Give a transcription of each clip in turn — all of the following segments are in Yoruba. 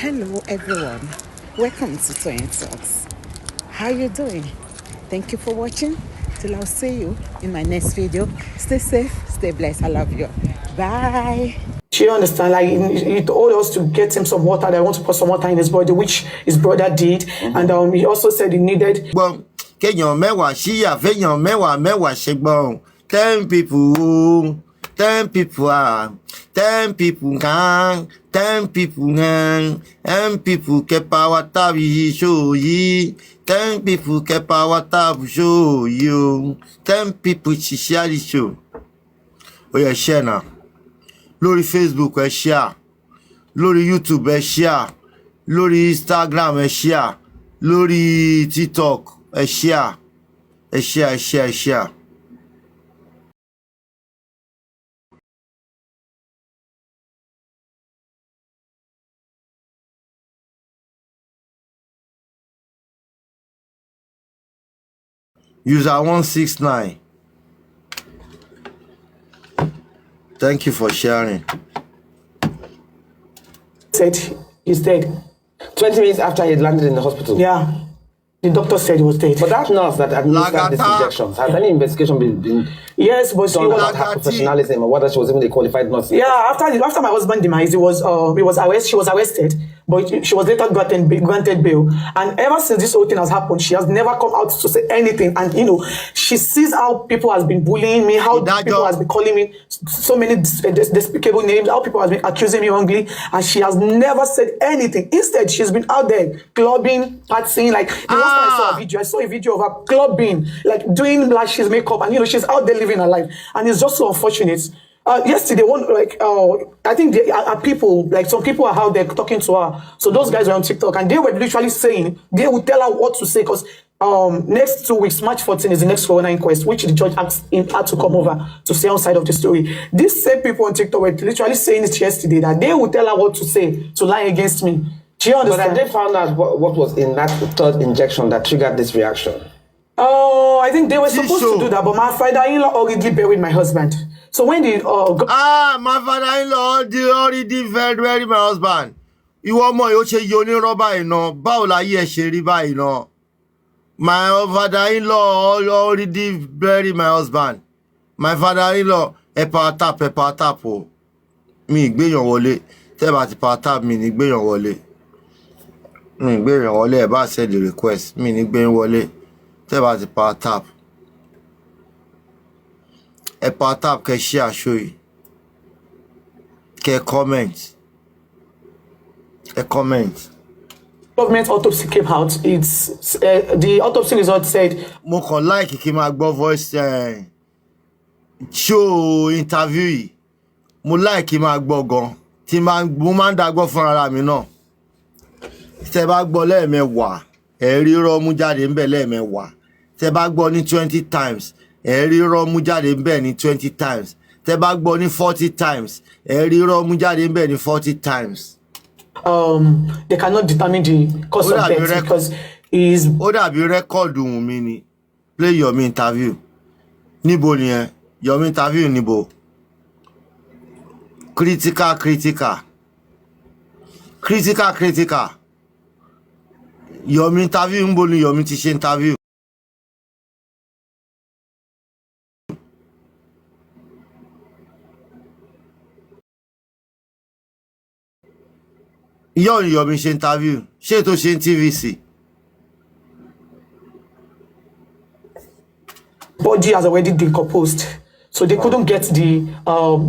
Hello everyone, welcome to Toyeen Talks. How you doing? Thank you for watching. Till I'll see you in my next video. Stay safe, stay blessed. I love you. Bye. Do you understand? Like he told us to get him some water. That I want to put some water in his body, which his brother did. And he also said he needed. Kenyan mẹ́wàá ṣíyà fẹ́yàn mẹ́wàá ṣẹgbọ́n 10 people 10 people 10 people kan 10 people kan 10 people kepa wata bi show yi 10 people kepa wata bi show you 10 people share the show. Ó yá share na lórí Facebook ẹ share, lórí YouTube ẹ share, lórí Instagram ẹ share, lórí TikTok ẹ share. User 169. Thank you for sharing. Said he's dead. 20 minutes after he had landed in the hospital. Yeah. The doctor said he was dead. But that nurse that administered these injections, has any investigation been yes, but done about her professionalism or whether she was even a qualified nurse? Yeah, after my husband demise, she was arrested, but she was later granted bail. And ever since this whole thing has happened, she has never come out to say anything. And she sees how people has been bullying me, how people has been calling me so many despicable names, how people has been accusing me wrongly, and she has never said anything. Instead, she's been out there clubbing, partying. Like the last time I saw a video of her clubbing, like doing lashes, makeup, and she's out there living her life. And it's just so unfortunate. Yesterday, I think people, like some people are out there talking to her. So those guys were on TikTok and they were literally saying, they would tell her what to say because next 2 weeks, March 14 is the next coroner inquest, which the judge had to come over to say on side of the story. These same people on TikTok were literally saying it yesterday, that they would tell her what to say to lie against me. Do you understand? But they found out what was in that third injection that triggered this reaction. Oh, I think they were supposed to do that, but my father-in-law already buried my husband. So when the my father-in-law already buried my husband. Ìwọ ọmọ yóò ṣe yoni roba ina. Báwo láyé ẹ ṣe rí báyìí ná. My father-in-law already buried my husband. My father-in-law power tap o. Mi gbéyàn wọlé. Tẹ́ bá ti power tap mi ní gbéyàn wọlé. Mi gbéyàn wọlé ẹ bá send the request. Mi ní gbéyàn wọlé. Tẹ́ bá ti power tap. A part up can share show you. Can comment. A comment. Government autopsy came out. It's the autopsy result said. Mo kàn like kí ma gbọ́ voice show interview. Mo like kí ma gbọ́ gan. Tí mo máa ń dá gbọ́ fún ara mi náà. Tẹ́ bá gbọ́ lẹ́ẹ̀mẹ́wàá, ẹ rí irọ́ mú jáde ńbẹ̀ lẹ́ẹ̀mẹ́wàá. Tẹ́ bá gbọ́ ní 20 times. Ẹ rí irọ́ mú jáde ńbẹ̀ ní 20 times. Tẹ́ bá gbọ́ ní 40 times. Ẹ rí irọ́ mú jáde ńbẹ̀ ní 40 times. They cannot determine the cause of death because is. Ó dàbí record Wunmi ni. Play your interview. Nibo ni ẹ. Your interview Nibo. Critical. Your interview Nibo ni your ti ṣe interview. Your mission interview. Ṣé tó ṣe TVC. Body has already decomposed, so they couldn't get the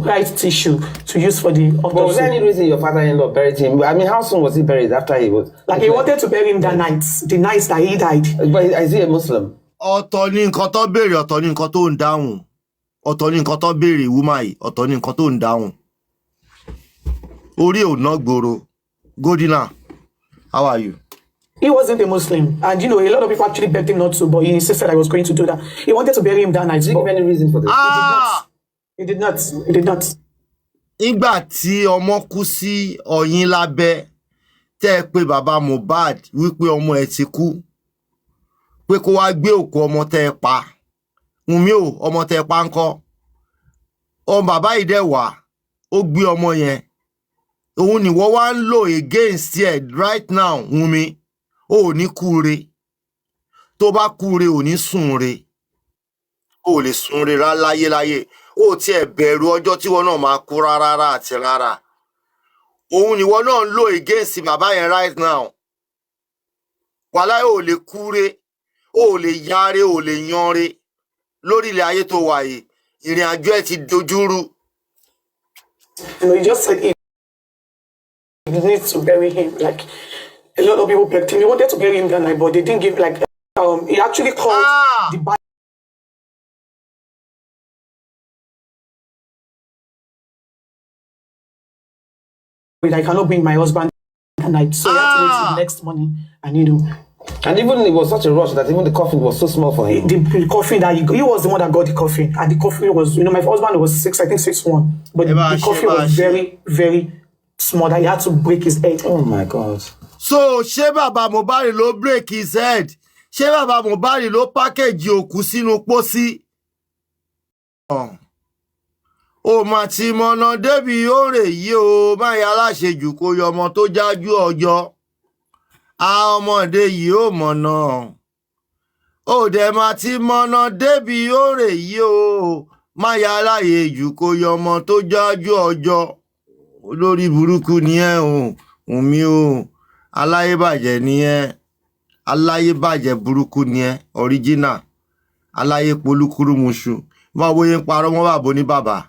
right tissue to use for the autopsy. But was there any reason your father-in-law buried him? I mean, how soon was he buried after he was? Like he wanted to bury him that night, the night that he died. But is he a Muslim? Ọ̀tọ̀ ni nǹkan tó béèrè, ọ̀tọ̀ ni nǹkan tó ń dáhùn. Ọ̀tọ̀ ni nǹkan tó béèrè Wunmi, ọ̀tọ̀ ni nǹkan tó ń dáhùn. Orí ò ná gbòòrò. Godina, how are you? He wasn't a Muslim, and a lot of people actually begged him not to, but he insisted I was going to do that. He wanted to bury him that night. Did you give any reason for this? He did not. Ìgbà tí ọmọ kú sí ọyìn lábẹ́, tẹ́ pé Baba Mohbad wípé ọmọ ẹ̀ ti kú. Pé kó wá gbé òkú ọmọ tẹ́ pa. Wunmi o, ọmọ tẹ́ pa ńkọ́. Bàbá yìí dẹ̀ wá, ó gbé ọmọ yẹn. òun ni wọ́n wá ń lò against ẹ̀ right now Wunmi ò ní kúre tó bá kúre ò ní súnre ò lè súnre láyéláyé ó tiẹ̀ bẹ̀rù ọjọ́ tí wọ́n náà máa kú rárá àti rárá òun ni wọ́n náà ń lò against bàbá yẹn right now wàláhì ò lè kúre ò lè yáre ò lè yanre lórí ilẹ̀ ayé tó wà yìí ìrìn àjò ẹ̀ ti dojúrú. He just said he needs to bury him. Like a lot of people begged him. He wanted to bury him that night, but they didn't give like he actually called the body. I cannot bring my husband that night, so he had to wait till the next morning, and And even it was such a rush that even the coffin was so small for him. The coffin that he was the one that got the coffin, and the coffin was, my husband was 6'1", but the coffin was very, very small that he had to break his head. Oh my God! So ṣé Baba Mohbad ló break his head? Ṣé Baba Mohbad ló package òkú sínú pósí? Ó mà ti mọ̀nà débi òrè yìí o, má yà láṣejù kó yọmọ tó jájú ọjọ́. A ọmọdé yìí ó mọ̀nà. Ó dẹ̀ mà ti mọ̀nà débi òrè yìí o, má yà láyejù kó yọmọ tó jájú ọjọ́. Olórí burúkú ni ẹ́ o, Wunmi o. Aláyébàjẹ́ ni ẹ́. Aláyébàjẹ́ burúkú ni ẹ́, original. Aláyé polúkúrú muṣu. Má bóyá ń parọ́ mọ́ bàbá ní bàbá.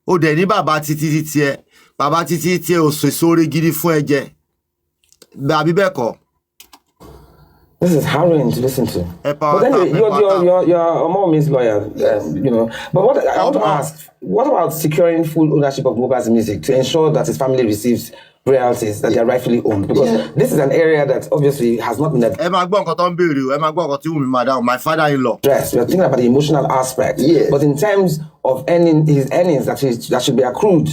Ó dẹ̀ ní bàbá títí ẹ. Bàbá títí ẹ ò sóore gidi fún ẹ jẹ. Àbí bẹ́ẹ̀ kọ́. This is harrowing to listen to. But anyway, you're a Mommy's lawyer, But what I want to ask, what about securing full ownership of Mohbad's music to ensure that his family receives royalties that they are rightfully owned? Because this is an area that obviously has not been addressed. My father-in-law. We're thinking about the emotional aspect. Yes. But in terms of his earnings that should be accrued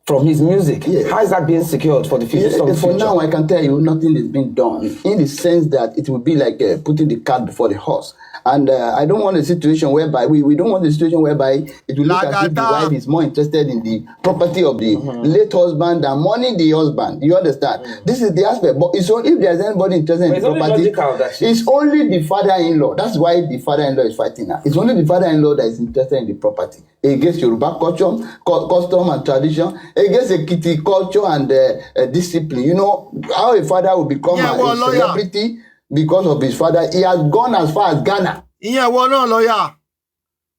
from his music, how is that being secured for the future? For now, I can tell you nothing is being done in the sense that it will be like putting the cart before the horse. And I don't want a situation whereby we don't want a situation whereby it will look as if the wife is more interested in the property of the late husband than money the husband. You understand? This is the aspect. But it's only if there's anybody interested in the property, it's only the father-in-law. That's why the father-in-law is fighting now. It's only the father-in-law that is interested in the property. Against Yoruba culture, custom and tradition, against Ekiti culture and discipline. You know how a father will become a celebrity because of his father. He has gone as far as Ghana.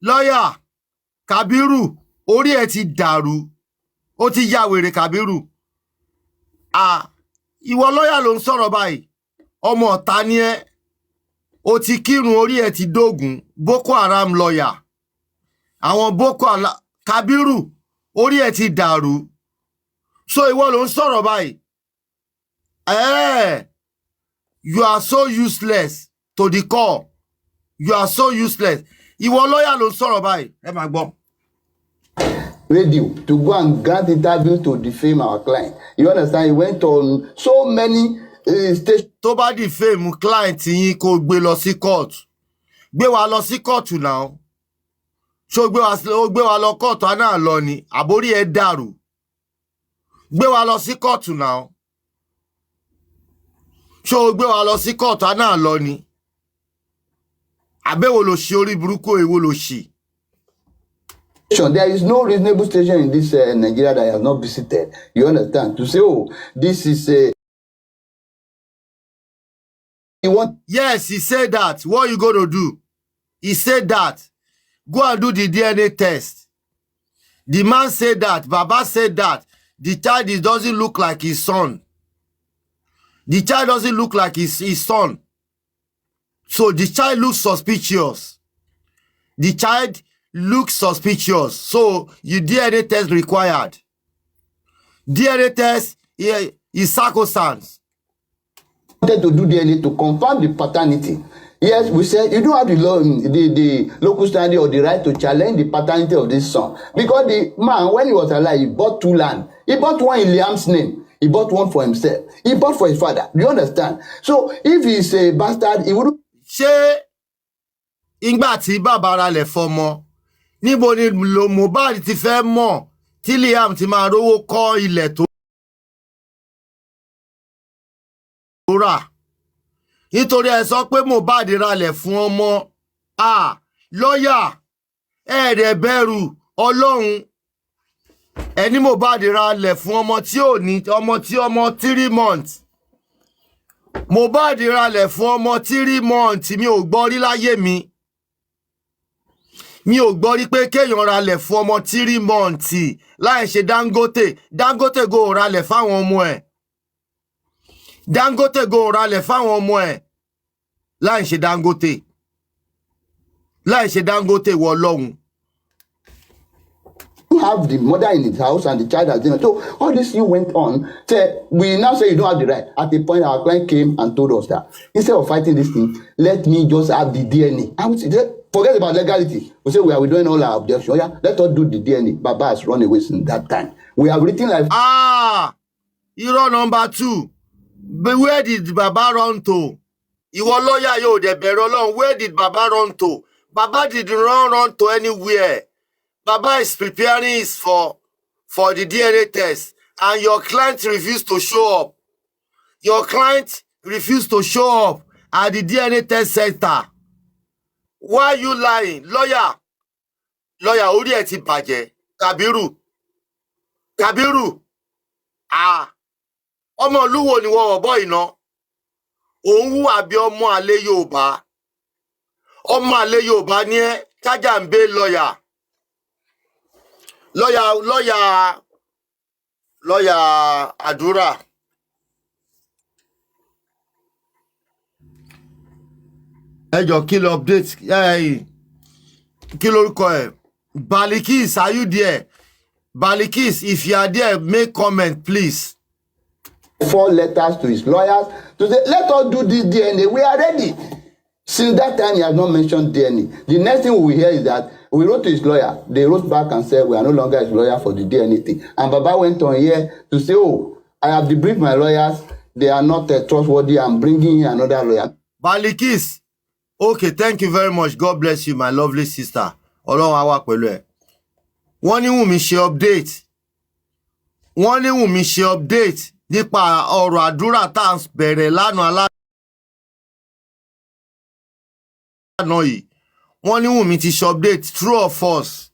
Lawyer Kabiru, orí ẹ̀ ti dàrú. Ó ti ya wèrè Kabiru. Ìwọ lawyer ló ń sọ̀rọ̀ báyìí. Ọmọ ọ̀tá ni ẹ́. Ó ti kírun orí ẹ̀ ti dógùn. Boko Haram lawyer. Àwọn Boko Haram Kabiru, orí ẹ̀ ti dàrú. So ìwọ ló ń sọ̀rọ̀ báyìí. You are so useless to the core. You are so useless. Ìwọ lawyer ló ń sọ̀rọ̀ báyìí. Ẹ máa gbọ́. Radio to go and grant interview to defame our client. You understand? He went on so many stations. Tó bá defame client yín kó gbé lọ sí court. Gbé wa lọ sí court now. Ṣó gbé wa lọ court náà lọ ni. Àbórí ẹ̀ dàrú. Gbé wa lọ sí court now. Ṣó gbé wa lọ sí court náà lọ ni. Àbẹ̀wò ló ṣe orí burúkú èwo ló ṣe. There is no reasonable station in this Nigeria that I have not visited. You understand? To say, oh, this is a... Yes, he said that. What are you going to do? He said that. Go and do the DNA test. The man said that. Baba said that. The child doesn't look like his son. The child doesn't look like his son. So the child looks suspicious. The child looks suspicious. So your DNA test required. DNA test is sacrosanct. Wanted to do DNA to confirm the paternity. Yes, we said you don't have the local standing or the right to challenge the paternity of this son. Because the man, when he was alive, he bought 2 land. He bought one in Liam's name. He bought one for himself. He bought for his father. Do you understand? So if he's a bastard, he would... Ṣé ìgbà tí bàbá ra lẹ̀ fọmọ níbo ni Mohbad ti fẹ́ mọ̀ tí Liam ti máa rówó kọ́ ilẹ̀ tó rà nítorí ẹ sọ pé Mohbad ralẹ̀ fún ọmọ lọ́yà ẹ̀ẹ́dẹ̀ bẹ̀rù Ọlọ́run ẹni Mohbad ralẹ̀ fún ọmọ tí ò ní ọmọ 3 months Mohbad ralẹ̀ fún ọmọ 3 months mi ò gbọ́ rí láyé mi ò gbọ́ rí pé kéèyàn ralẹ̀ fún ọmọ 3 months láì ṣe Dangote go ralẹ̀ fáwọn ọmọ ẹ̀ Dangote go ralẹ̀ fáwọn ọmọ ẹ̀ láì ṣe Dangote wọ Ọlọ́run. Have the mother in his house and the child has been. So all this thing went on. We now say you don't have the right. At the point, our client came and told us that instead of fighting this thing, let me just have the DNA. I would say, forget about legality. We say we are doing all our objections. Yeah, let us do the DNA. Baba has run away since that time. We have written like irọ́ number 2. But where did Baba run to? Ìwọ lawyer yóò dẹ̀ bẹ̀rẹ̀ Ọlọ́run. Where did Baba run to? Baba didn't run to anywhere. Baba is preparing for the DNA test, and your client refused to show up. Your client refused to show up at the DNA test center. Why are you lying? Lawyer, orí ẹ̀ ti bàjẹ́. Kabiru. Ọmọ olúwo ni wọ́n ọ̀bọ iná. Òun wù àbí ọmọ àlè Yorùbá. Ọmọ àlè Yorùbá ni ẹ́, chájà ń bẹ lawyer. Lọ́yà àdúrà. Ẹjọ́ kí ló update kí lórúkọ ẹ̀? Balikis, are you there? Balikis, if you are there, make comment please. 4 letters to his lawyers to say, let us do this DNA. We are ready. Since that time, he has not mentioned DNA. The next thing we will hear is that we wrote to his lawyer. They wrote back and said, we are no longer his lawyer for the DNA thing. And Baba went on here to say, I have debriefed my lawyers. They are not trustworthy. I'm bringing in another lawyer. Balikis, okay, thank you very much. God bless you, my lovely sister. Ọlọ́run á wà pẹ̀lú ẹ. Wọ́n ní Wunmi ṣe update. Nípa ọ̀rọ̀ àdúrà tá à ń bẹ̀rẹ̀ lánàá yìí. Wọ́n ní Wunmi ti ṣe update, true or false?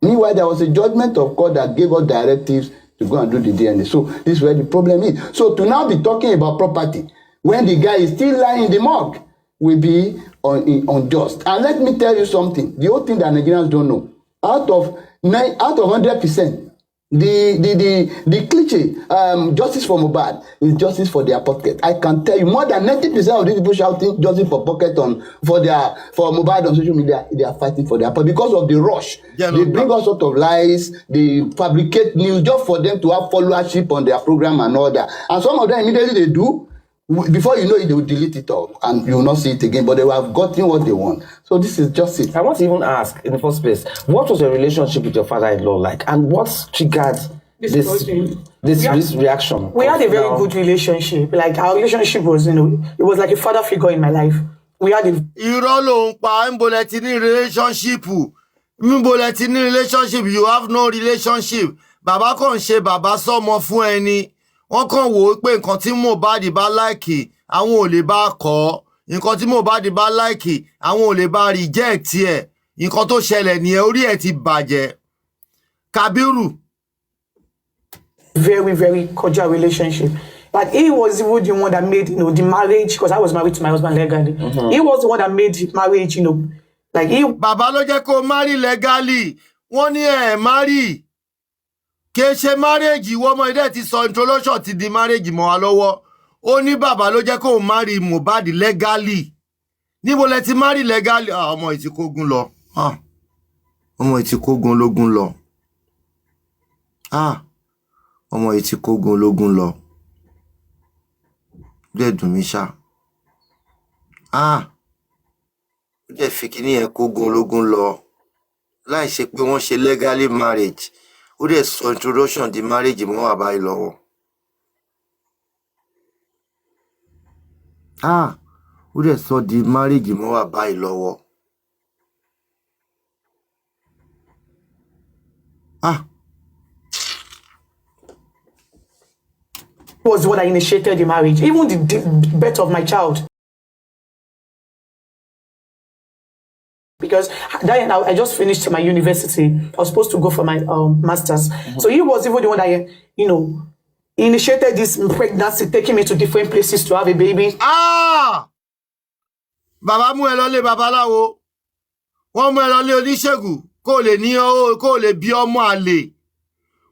Meanwhile, there was a judgment of God that gave us directives to go and do the DNA. So this is where the problem is. So to now be talking about property when the guy is still lying in the morgue will be unjust. And let me tell you something. The whole thing that Nigerians don't know. Out of 100%, the cliche justice for Mohbad is justice for their pocket. I can tell you more than 90% of these people shouting justice for pocket for Mohbad on social media, they are fighting for their pocket because of the rush. Yeah, they bring all sorts of lies, they fabricate news just for them to have followership on their program and all that. And some of them immediately they do. Before you know it, they will delete it all and you will not see it again. But they will have gotten what they want. So this is just it. I want to even ask in the first place, what was your relationship with your father-in-law like, and what triggered this reaction? We had a very good relationship. Like our relationship was, it was like a father figure in my life. We had a irọ́ ló ń pa relationship. Relationship, you have no relationship. Bàbá kàn ṣe bàbá sọ́mọ fún ẹni. Wọ́n kàn wò ó pé nǹkan tí Mohbad bá like àwọn ò lè bá kọ́, nǹkan tí Mohbad bá like àwọn ò lè bá reject ẹ̀. Nǹkan tó ṣẹlẹ̀ nìyẹn, orí ẹ̀ ti bàjẹ́. Kabiru. Very, very cordial relationship. But he was even the one that made, the marriage, because I was married to my husband legally. Mm-hmm. He was the one that made the marriage, like he. Bàbá ló jẹ́ kó marry legally. Wọ́n ní marry. Kè ṣe marriage ìwọ ọmọ ilé ti sọ introduction ti di marriage mọ́ wa lọ́wọ́. Ó ní bàbá ló jẹ́ kó marry Mohbad legally. Níbo lẹ ti marry legally? Ọmọ yìí ti kógun lọ. Ọmọ yìí ti kógun lógun lọ. Ọmọ yìí ti kógun lógun lọ. Dẹ̀ dùn mí ṣá. Ó dẹ̀ fi kíní yẹn kógun lógun lọ. Láì ṣe pé wọ́n ṣe legally marriage. Ó dẹ̀ sọ introduction di marriage mọ́ wa báyìí lọ́wọ́. Ó dẹ̀ sọ di marriage mọ́ wa báyìí lọ́wọ́. was the one that initiated the marriage, even the birth of my child. Because then I just finished my university. I was supposed to go for my master's. So he was even the one that, initiated this pregnancy, taking me to different places to have a baby. Ah! Baba mú ẹ lọ lé babaláwo. Wọ́n mú ẹ lọ lé oníṣègùn kó lè ní kó lè bí ọmọ àlè.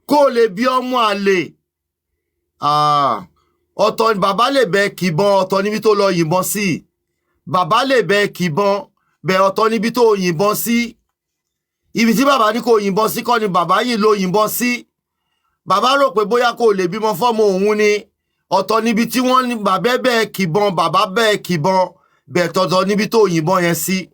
Kó lè bí ọmọ àlè. Ah! Ọ̀tọ̀ ni bàbá lè bẹ́ kìbọn, ọ̀tọ̀ níbi tó lọ yìnbọn sí. Bàbá lè bẹ́ kìbọn, bẹ́ ọ̀tọ̀ níbi tó yìnbọn sí. Ibi tí bàbá ní kó yìnbọn sí kọ́ ni bàbá yìí ló yìnbọn sí. Bàbá rò pé bóyá kó lè bímọ fọ́mọ òun ni. Ọ̀tọ̀ níbi tí wọ́n ní bàbá bẹ́ kìbọn, bàbá bẹ́ kìbọn, bẹ́ tọ̀tọ̀ níbi tó yìnbọn yẹn sí.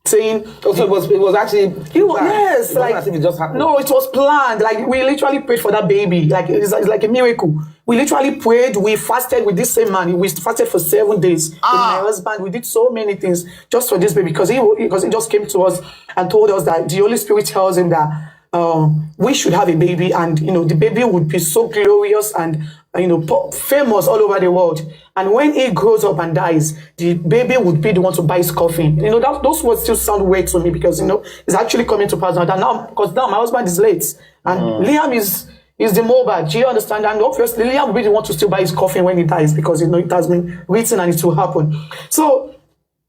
Saying, so it was actually yes, like as if it just happened. No, it was planned. Like we literally prayed for that baby. Like it's like a miracle. We literally prayed. We fasted with this same man. We fasted for 7 days with my husband. We did so many things just for this baby because he just came to us and told us that the Holy Spirit tells him that we should have a baby, and the baby would be so glorious and famous all over the world. And when he grows up and dies, the baby would be the one to buy his coffin. Those words still sound weird to me because it's actually coming to pass now. Because now my husband is late, and Liam is the Mohbad. Do you understand? And obviously Liam will be the one to still buy his coffin when he dies because it has been written and it will happen. So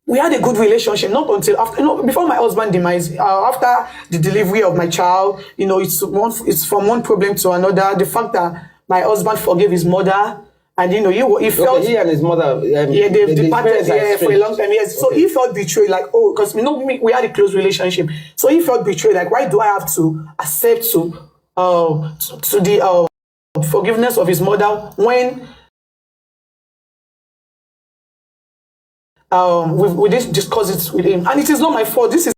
we had a good relationship, not until after, before my husband demise, after the delivery of my child, it's from one problem to another. The fact that my husband forgave his mother, and he felt he and his mother, they've departed for a long time. Yes, so he felt betrayed, like because we had a close relationship. So he felt betrayed, like why do I have to accept to the forgiveness of his mother when we didn't discuss it with him, and it is not my fault. This is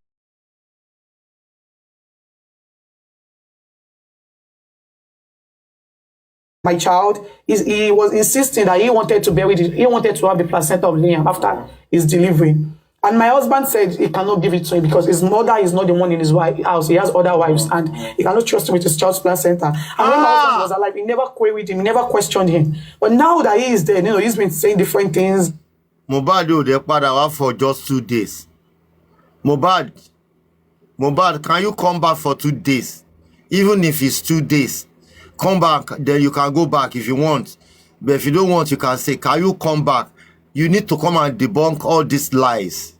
my child. He was insisting that he wanted to have the placenta of Liam after his delivery. And my husband said he cannot give it to him because his mother is not the one in his house. He has other wives and he cannot trust him with his child's placenta. And when my husband was alive, he never queried him, he never questioned him. But now that he is dead, he's been saying different things. Mohbad, they padà wá for just 2 days. Mohbad, can you come back for 2 days? Even if it's 2 days. Come back, then you can go back if you want. But if you don't want, you can say, can you come back? You need to come and debunk all these lies.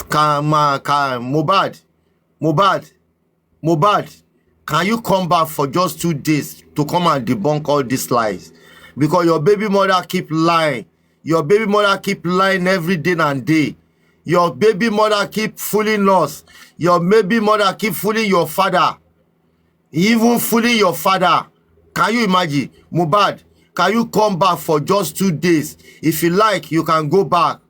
Mohbad, can you come back for just 2 days to come and debunk all these lies? Because your baby mother keep lying. Your baby mother keep lying every day and day. Your baby mother keep fooling us. Your baby mother keep fooling your father. Even fooling your father. Can you imagine? Mohbad, can you come back for just 2 days? If you like, you can go back.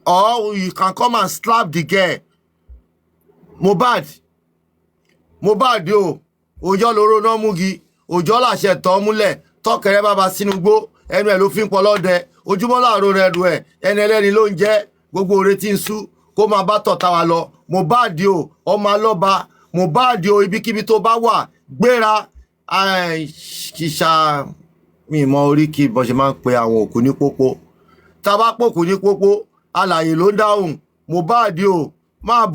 Or you can come and slap the girl. Mohbad, yo. Ojo loro no mugi. Ojo la se to mule. Tọ́kẹ̀rẹ́ bàbá sínú gbó. Ẹnu ẹ̀ ló fi ń pọlọ́dẹ. Ojúmọ́ láàárọ̀ rẹ̀ du ẹ̀. Ẹni ẹlẹ́ni ló ń jẹ́. Gbogbo ore tí ń sú. Kó máa bá tọ̀ta wa lọ. Mohbad o, ọmọ alọ́ba. Mohbad o, ibikíbi tó bá wà. Gbéra. Kìsà mi mọ orí kí bọ́n ṣe máa ń pe àwọn òkú ní pópó. Tá bá pòkú ní pópó, alààyè ló ń dáhùn. Mohbad o, máa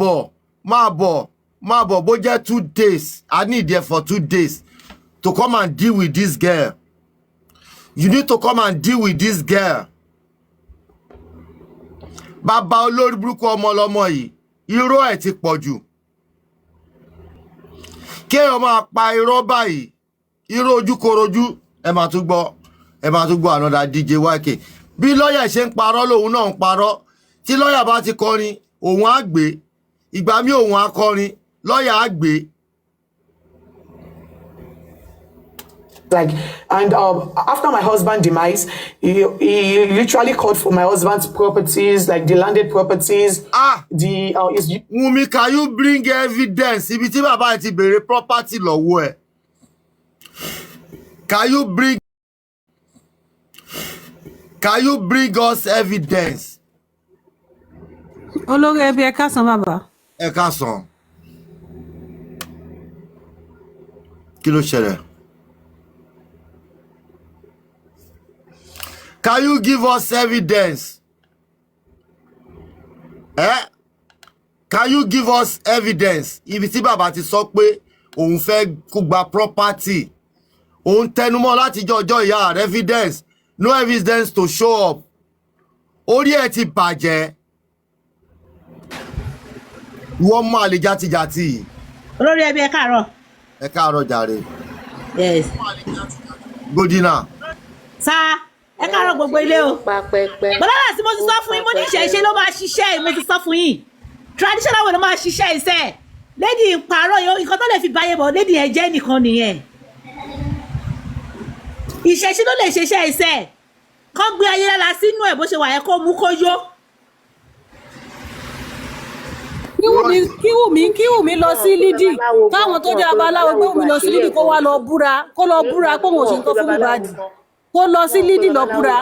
bọ̀ bó jẹ́ 2 days. I need there for 2 days to come and deal with this girl. You need to come and deal with this girl. Bàbá olórí burúkú ọmọ lọmọ yìí, irọ́ ẹ̀ ti pọ̀ jù. Kéèyàn máa pa irọ́ báyìí, irọ́ ojúkorojú, ẹ máa tún gbọ́ another DJ YK. Bí lọ́yà ṣe ń parọ́ lòun náà ń parọ́. Tí lọ́yà bá ti kọrin, òun á gbé. Ìgbà míì òun á kọrin, lọ́yà á gbé. After my husband demise, he literally called for my husband's properties, like the landed properties. Wunmi, can you bring evidence? Ibi tí bàbá ti bèrè property lọ́wọ́ ẹ̀. Can you bring us evidence? Olori Ebi, ẹ káàsán bàbá. Ẹ káàsán. Kí ló ṣẹlẹ̀? Can you give us evidence? Can you give us evidence? Ibi tí bàbá ti sọ pé òun fẹ́ kó gba property. Òun tẹnumọ́ láti jọjọ́ ìyá evidence. No evidence to show up. Orí ẹ̀ ti bàjẹ́. Wọ́n máa lè játijàti. Olori Ebi ẹ káàárọ̀. Ẹ káàárọ̀ jàre. Yes. Godina. Sá ẹ káàárọ̀ gbogbo ilé o. Bọ́lá tí mo ti sọ fún yín mo ní ìṣẹ̀ṣe ló máa ṣiṣẹ́ mo ti sọ fún yín. Traditional way ló máa ṣiṣẹ́ iṣẹ́. Lady ìpààrọ̀ yóò nǹkan tó lè fi báyé bọ̀ lady ẹ̀ jẹ́ nìkan nìyẹn. Ìṣẹ̀ṣe ló lè ṣiṣẹ́ iṣẹ́. Kọ́ gbé ayé lára sínú ẹ̀ bó ṣe wà yẹn kó mú kó yó. Kí Wùmí lọ sí Lídì káwọn tó jẹ́ abaláwo gbé Wùmí lọ sí Lídì kó wá lọ búra pé òun ò ṣe nǹkan fún Mohbad kó lọ sí Lídì lọ búra.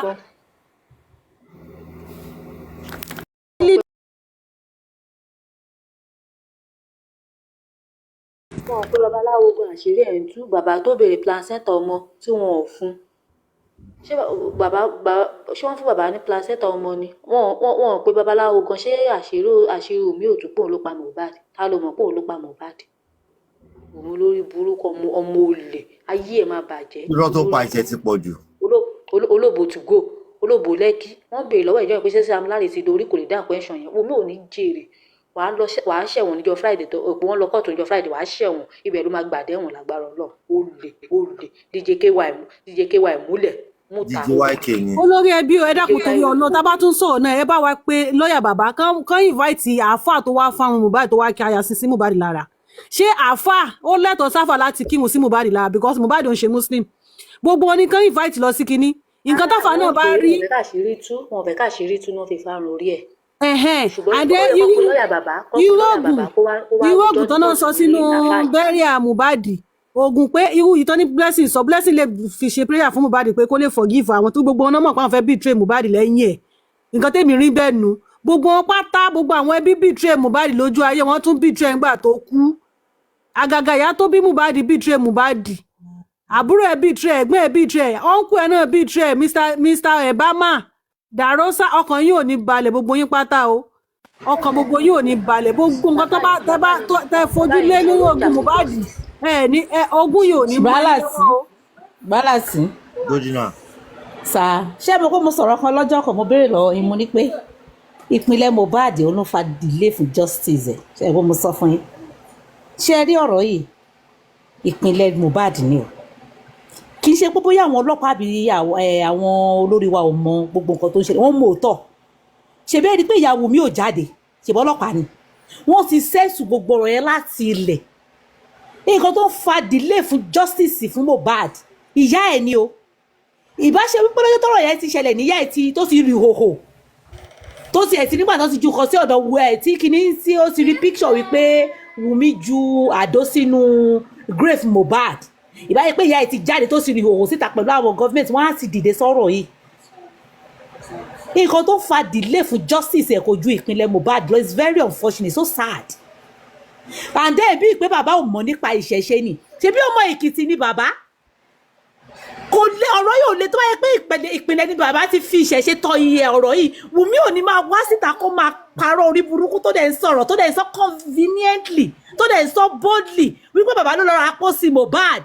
Wọn pé babaláwo gan àṣírí ẹ̀ ń tú bàbá tó béèrè placenta ọmọ tí wọn ò fún ṣé wọ́n fún bàbá ní placenta ọmọ ni wọn pé babaláwo gan ṣé àṣírí omi ò tún pòun ló pa Mohbad ta ló mọ̀ pòun ló pa Mohbad òun lórí burúkú ọmọ olè ayé ẹ̀ máa bàjẹ́. Irọ́ tó pa ìṣẹ́ ti pọ̀ jù. olóbò to go olóbò Lẹ́kì wọ́n béèrè lọ́wọ́ ìjọba pé ṣé Sam Larry ti dorí kò lè dá nǹkan ẹ̀ṣọ́ yẹn omi ò ní jèrè wàá ṣẹ̀wọ̀n níjọ́ Friday tó òpó wọn lọ kóòtù níjọ́ Friday wàá ṣẹ̀wọ̀n ibẹ̀ ló máa gbàdẹ́wọ̀n lágbára Ọlọ́run olè DJ KY múlẹ̀ múta. Olórí Ẹbí ẹ dákun torí ọ̀nà tá a bá tún sọ̀rọ̀ náà ẹ bá wa pé lọ́ọ̀yà bàbá kan invite àáfà tó wá fáwọn Mohbad tó wá kí aya sí Mohbad lára ṣé àáfà ó lẹ́tọ̀ọ́ sáfà láti kírun sí Mohbad lára because Mohbad ò ń ṣe Muslim gbogbo wọn ni kan invite lọ sí kinní nǹkan táfà náà bá rí. wọn fẹ́ káṣírí tú náà fi fárun orí ẹ̀. Adé irú oògùn tó náà sọ sínú bẹ́ríà Mohbad oògùn pé irú ìtọ́ ní blessing sọ blessing lè fi ṣe prayer fún Mohbad pé kó lè forgive àwọn tó gbogbo wọn náà mọ̀ pé àwọn fẹ́ betray Mohbad lẹ́yìn ẹ̀ nǹkan tèmi rí bẹ́ẹ̀ nu gbogbo wọn pátá gbogbo àwọn ẹbí betray Mohbad lójú ayé wọn tún betray ńgbà tó kú àgàgà ìyá tó bí Mohbad betray Mohbad àbúrò ẹ̀ betray ẹ̀gbọ́n ẹ̀ betray uncle ẹ̀ náà betray Mr. Ebama Dàrósà ọkàn yín ò ní balẹ̀ gbogbo yín pátá o ọkàn gbogbo yín ò ní balẹ̀ gbogbo nǹkan tó bá tẹ fojú lé lórí ogun Mohbad ogun yìí ò ní balẹ̀ o. Bálàsì. Godina. Sá ṣé mo kó mo sọ̀rọ̀ kan lọ́jọ́ kan mo béèrè lọ́wọ́ yín mo ní pé ìpínlẹ̀ Mohbad òun ló fa delay fún justice ẹ̀ ṣé mo sọ fún yín ṣé rí ọ̀rọ̀ yìí ìpínlẹ̀ Mohbad ni o kì í ṣe pé bóyá àwọn ọlọ́pàá àbí àwọn olórí wa ò mọ gbogbo nǹkan tó ń ṣe wọ́n mọ̀ òótọ́ ṣe bẹ́ẹ̀ ni pé ìyá Wunmi ò jáde ṣe bọ́ ọlọ́pàá ni wọ́n ti sẹ́ẹ̀sù gbogbo ọ̀rọ̀ yẹn láti ilẹ̀ nǹkan tó ń fa delay fún justice fún Mohbad ìyá ẹ̀ ni o ìbáṣe wípé lọ́jọ́ tọ́rọ̀ yẹn ti ṣẹlẹ̀ níyà ẹ̀ tó ti rí hòhò tó ti ẹ̀ ti nígbà tó ti ju kan sí ọ̀dọ̀ wu ẹ̀ tí kìíní tí ó ti rí picture wípé Wunmi ju àdó sínú grave Mohbad ìbáyé pé ìyá ẹ̀ ti jáde tó sì rí hòhò síta pẹ̀lú àwọn gọ́ọ̀mẹ̀ntì wọ́n á sì dìde sọ̀rọ̀ yìí nǹkan tó fa delay fún justice ẹ̀ kò ju ìpínlẹ̀ Mohbad lọ it's very unfortunate so sad and then bíi pé bàbá ò mọ̀ nípa ìṣẹ̀ṣe ni ṣebí ọmọ Èkìtì ni bàbá kò lé ọ̀rọ̀ yìí ò lè tó báyẹ pé ìpínlẹ̀ ni bàbá ti fi ìṣẹ̀ṣe tọ iye ọ̀rọ̀ yìí Wunmi ò ní máa wá síta kó máa parọ́ orí burúkú tó dẹ̀ ń sọ̀rọ̀ tó dẹ̀ ń sọ conveniently tó dẹ̀ ń sọ boldly wípé bàbá ló lọ ra pósí Mohbad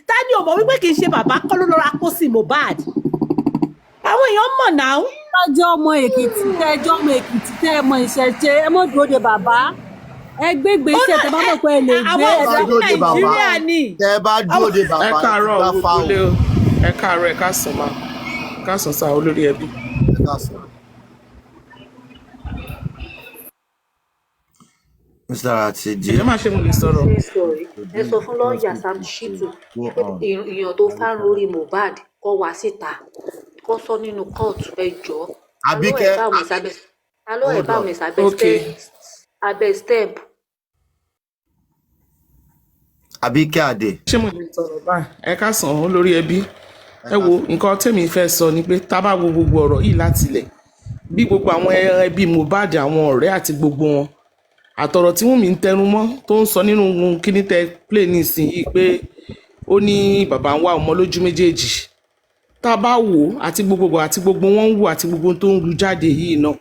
ta ni ò mọ̀ wípé kì í ṣe bàbá kọ́ ló lọ ra pósí Mohbad àwọn èèyàn mọ̀ náà. ẹjọ́ ọmọ Èkìtì tẹ́ ẹ mọ ìṣẹ̀ṣe ẹ mọ̀ dúró de bàbá ẹ gbégbé iṣẹ́ tẹ́ bá mọ̀ pé ẹ lè gbé ẹ Nàìjíríà ni. tẹ́ bá dúró de bàbá ẹ káàárọ̀ olùkọ́lé o ẹ káàárọ̀ ẹ káàsán ma káàsán sá olórí ẹbí. Mr. Atiji. ẹ má ṣe mo lè sọ̀rọ̀. ẹ sọ fún lọ́ọ̀yà Sam Shitu èèyàn tó fárun orí Mohbad kó wá síta kó sọ nínú kóòtù ẹ jọ̀ọ́ Àbíkẹ́ alọ́ ẹ̀ bá mi sábẹ́ step. Àbíkẹ́ Adé. ṣé mo lè sọ̀rọ̀ báyìí ẹ káàsán olórí ẹbí ẹ wo nǹkan tèmi fẹ́ sọ ni pé tá bá wo gbogbo ọ̀rọ̀ yìí láti ilẹ̀ bí gbogbo àwọn ẹbí Mohbad àwọn ọ̀rẹ́ àti gbogbo wọn àtọ̀rọ̀ tí Wunmi ń tẹnu mọ́ tó ń sọ nínú kíní tẹ play nísìnyí pé ó ní bàbá ń wá ọmọ lójú méjèèjì tá a bá wò ó àti gbogbo wọn ń wò àti gbogbo tó ń lu jáde yìí náà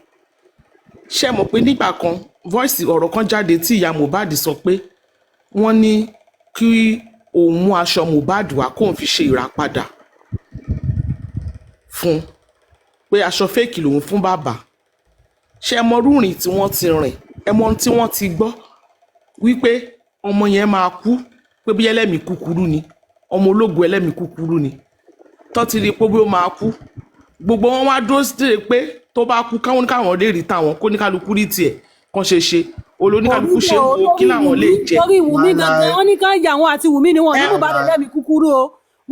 ṣé mọ̀ pé nígbà kan voice ọ̀rọ̀ kan jáde tí ìyá Mohbad sọ pé wọ́n ní kí òun mú aṣọ Mohbad wá kóun fi ṣe ìràpadà fún pé aṣọ fẹ́ẹ̀kì lòun fún bàbá ṣé mọ rúrìn tí wọ́n ti rìn ẹ mọ tí wọ́n ti gbọ́ wípé ọmọ yẹn máa kú pé bí ẹlẹ́mìí kúkúrú ni ọmọ ológun ẹlẹ́mìí kúkúrú ni tó ti rí pé bí ó máa kú gbogbo wọn wá dúró sí pé tó bá kú káwọn lè rí táwọn kó ní kálukú rí tiẹ̀ kan ṣe olóníkálukú ṣe wo kí làwọn lè jẹ. torí Wunmi gangan wọn ní ká yà wọn àti Wunmi ni wọn ní Mohbad ẹlẹ́mìí kúkúrú o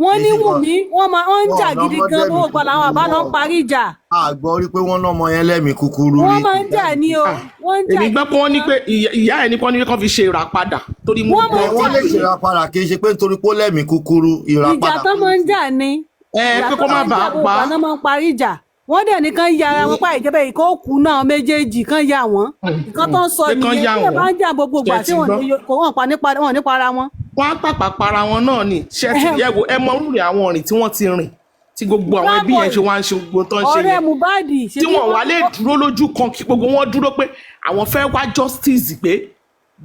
wọ́n ní Wunmi wọ́n máa ń jà gidi gan owó gbọ́dọ̀ àwọn àbá náà ń parí ìjà. àgbọ̀ rí pé wọ́n lọ́mọ yẹn lẹ́mìí kúkúrú rí. wọ́n máa ń jà ní o wọ́n ń jà. èmi gbọ́ pé wọ́n ní pé ìyá ẹ̀ ní kán fi ṣe ìràpadà torí mú bọ́. wọ́n lè ṣe ìràpadà kì í ṣe pé nítorí pé ó lẹ́mìí kúkúrú ìràpadà. ìjà tó máa ń jà ni. pé kó má bàa pa. ìjà tó máa ń parí ìjà wọ́n dẹ̀ ní kán ya ara wọn pa ìjọba yìí kó kú náà méjèèjì kán ya wọ́n nǹkan tó ń sọ nìyẹn tí ẹ bá ń jà gbogbo ìgbà tí wọ́n ní para wọn. wọ́n á pàpà para wọn náà ni ṣé ti yẹ wo ẹ mọ rúurì àwọn ọ̀rìn tí wọ́n ti rìn tí gbogbo àwọn ẹbí yẹn ṣe wá ń ṣe gbogbo tó ń ṣe ọ̀rẹ́ yẹn Mohbad tí wọ́n wá lè dúró lójú kan kí gbogbo wọn dúró pé àwọn fẹ́ wá justice pé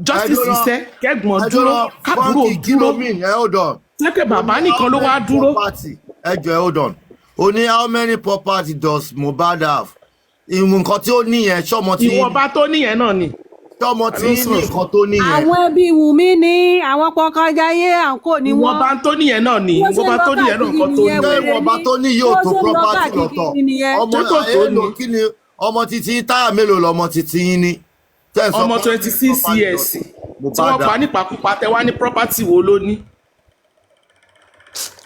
justice iṣẹ́ kẹ́gbọ́n dúró kábúrò dúró tẹ́kẹ̀ bàbá nìkan ló wá dúró. ẹ jọ̀ọ́ hold on o ní how many property does Mohbad have nǹkan tí ó níyẹn ṣọmọ tí ìwọ̀nba tó níyẹn náà ni ṣọmọ tí ní nǹkan tó níyẹn. àwọn ẹbí Wunmi ní àwọn pọkànjáyé àǹkó ni wọn. ìwọ̀nba tó níyẹn náà ni ìwọ̀nba tó níyẹn náà nǹkan tó níyẹn. ìwọ̀nba tó ní yóò tó property lọ́tọ̀ ọmọ kí ni ọmọ títí táyà mélòó lọmọ títí yín ní. ọmọ 26 years tí wọ́n pa nípakúpa tẹ wá ní property wo ló ní.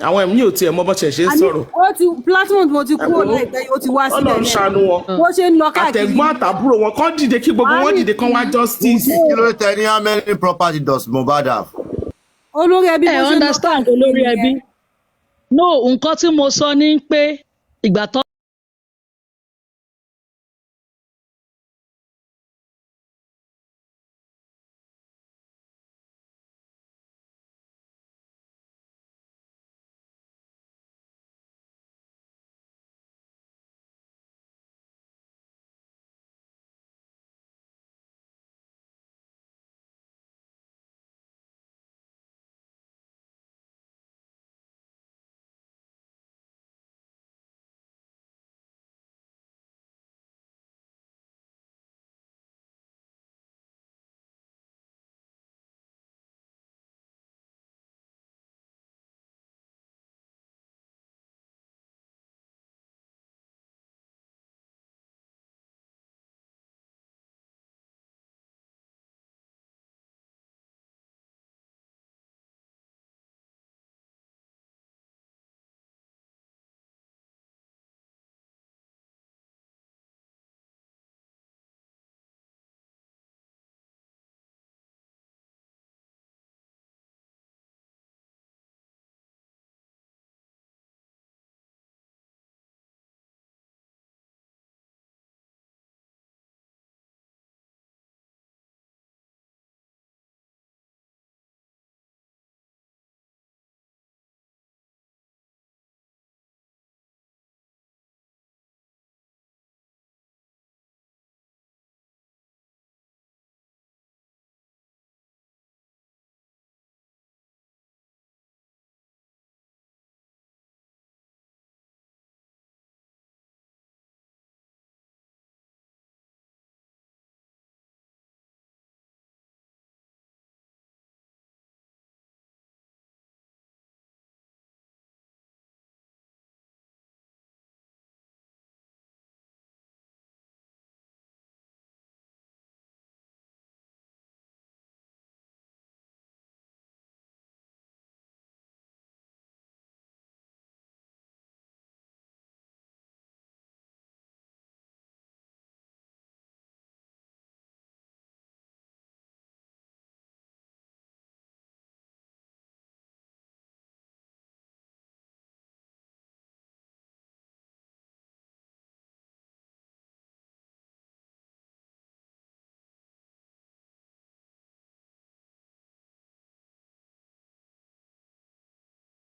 àwọn ẹ̀mí ò tiẹ̀ mọ bọ́ ṣẹ̀ ṣe ń sọ̀rọ̀. ó ti platform mo ti kúrò láìpẹ́ yìí ó ti wá sílẹ̀ ní Ọlọ́run ṣàánú wọn. bó ṣe ń lọ káàkiri. àtẹ̀gbọ́n àtàbúrò wọn kàn dìde kí gbogbo wọn dìde kán wá justice. kí ló tẹ ní how many property does Mohbad have. olórí ẹbí ẹ understand olórí ẹbí no nǹkan tí mo sọ ni pé ìgbà tó